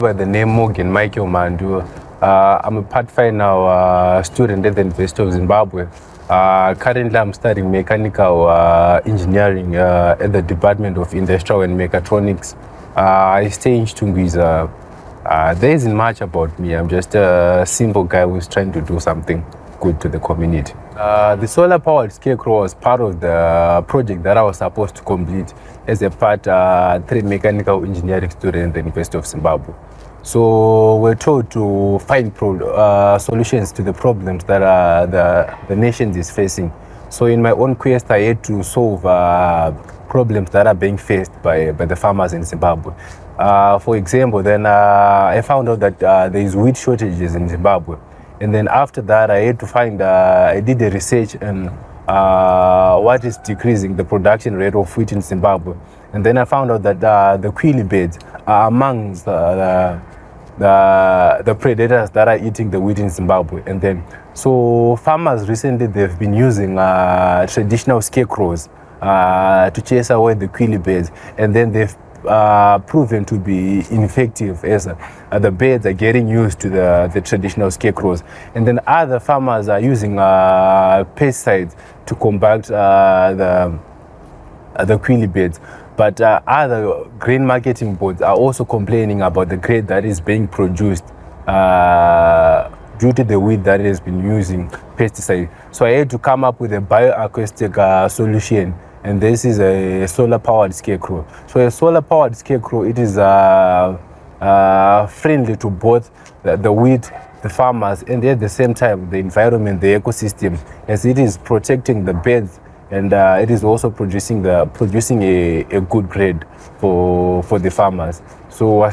By the name Morgan Michael Mandu. I'm a part-final student at the University of Zimbabwe. Currently, I'm studying mechanical engineering at the Department of Industrial and Mechatronics. I stay in Chitungwiza. There isn't much about me. I'm just a simple guy who's trying to do something good to the community. The solar-powered scarecrow was part of the project that I was supposed to complete as a part 3 mechanical engineering student at the University of Zimbabwe. So we're told to find solutions to the problems that the nation is facing. So in my own quest, I had to solve problems that are being faced by the farmers in Zimbabwe. For example, then I found out that there is wheat shortages in Zimbabwe. And then after that, I had to find, I did a research on what is decreasing the production rate of wheat in Zimbabwe. And then I found out that the quilly beds are amongst the predators that are eating the wheat in Zimbabwe. And then, so farmers recently, they've been using traditional scarecrows to chase away the quilly beds. And then they've proven to be ineffective as the birds are getting used to the traditional scarecrows. And then other farmers are using pesticides to combat the quilly birds. But other grain marketing boards are also complaining about the grade that is being produced due to the wheat that has been using pesticides. So I had to come up with a bioacoustic solution. And this is a solar-powered scarecrow. So a solar-powered scarecrow, it is friendly to both the wheat, the farmers, and at the same time, the environment, the ecosystem, as it is protecting the birds, and it is also producing a good grade for the farmers. So I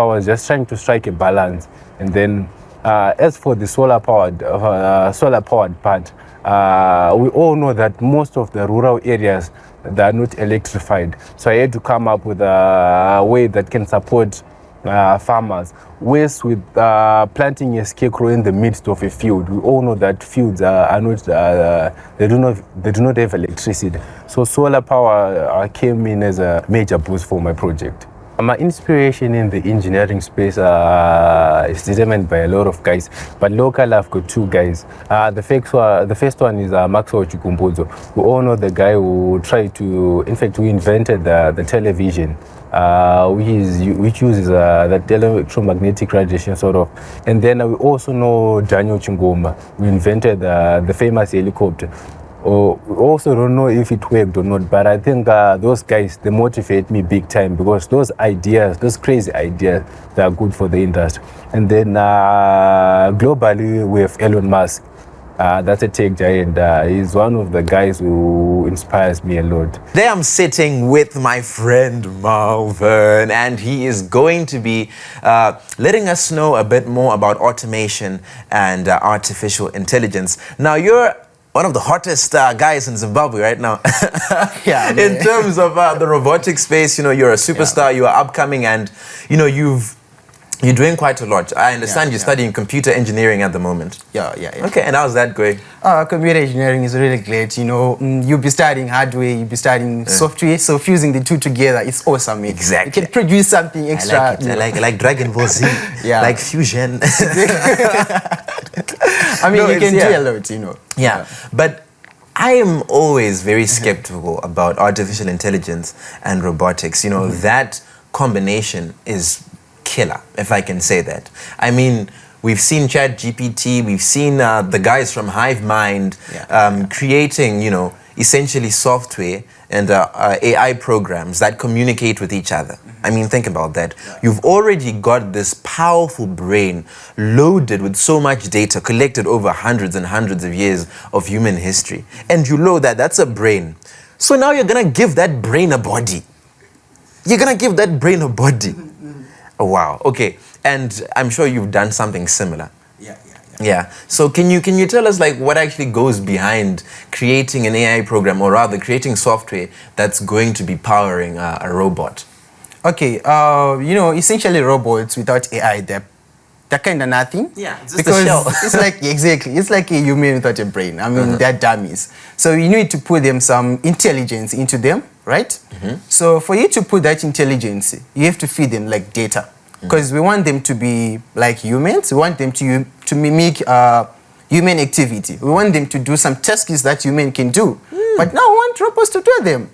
was just trying to strike a balance. And then as for the solar-powered part, we all know that most of the rural areas, they are not electrified. So I had to come up with a way that can support farmers. Whereas with planting a scarecrow in the midst of a field, we all know that fields are not, they do not have electricity. So solar power came in as a major boost for my project. My inspiration in the engineering space is determined by a lot of guys, but local I've got 2 guys. The first one is Maxwell Chikumbuzo. We all know the guy who who invented the television, which uses the electromagnetic radiation sort of. And then we also know Daniel Chingoma, who invented the famous helicopter. We also don't know if it worked or not, but I think those guys, they motivate me big time because those ideas, those crazy ideas, they are good for the industry. And then globally, we have Elon Musk. That's a tech giant. He's one of the guys who inspires me a lot. Today I'm sitting with my friend Malvern, and he is going to be letting us know a bit more about automation and artificial intelligence. Now, you're one of the hottest guys in Zimbabwe right now. Yeah, in terms of the robotic space, you're a superstar, you are upcoming, and you're doing quite a lot. I understand you're studying computer engineering at the moment. Yeah. Okay, and how's that going? Computer engineering is really great. You'll be studying hardware, you'll be studying software, so fusing the two together, it's awesome. Exactly. You can produce something extra. I like it. I like Dragon Ball Z, like fusion. I mean, you can do a lot, Yeah, but I am always very skeptical about artificial intelligence and robotics. That combination is killer, if I can say that. I mean, we've seen ChatGPT, we've seen the guys from HiveMind creating, essentially software and AI programs that communicate with each other. I mean, think about that. You've already got this powerful brain loaded with so much data collected over hundreds and hundreds of years of human history. And you know that that's a brain. So now you're going to give that brain a body. You're going to give that brain a body. Oh, wow. Okay. And I'm sure you've done something similar. Yeah. So can you tell us what actually goes behind creating an AI program, or rather creating software that's going to be powering a robot? Okay. Essentially robots without AI, they're kind of nothing. Yeah, it's just because a shell. It's like a human without a brain. I mean, they're dummies. So you need to put them some intelligence into them, right? So for you to put that intelligence, you have to feed them data. because we want them to be like humans. We want them to mimic human activity. We want them to do some tasks that human can do. But now we want robots to do them.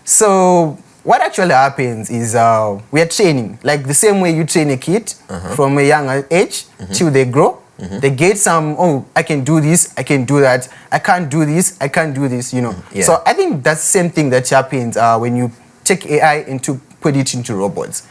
So what actually happens is we are training, like the same way you train a kid from a young age till they grow. They get some, oh, I can do this, I can do that, I can't do this, I can't do this, you know. Yeah. So I think that's the same thing that happens when you take AI and to put it into robots.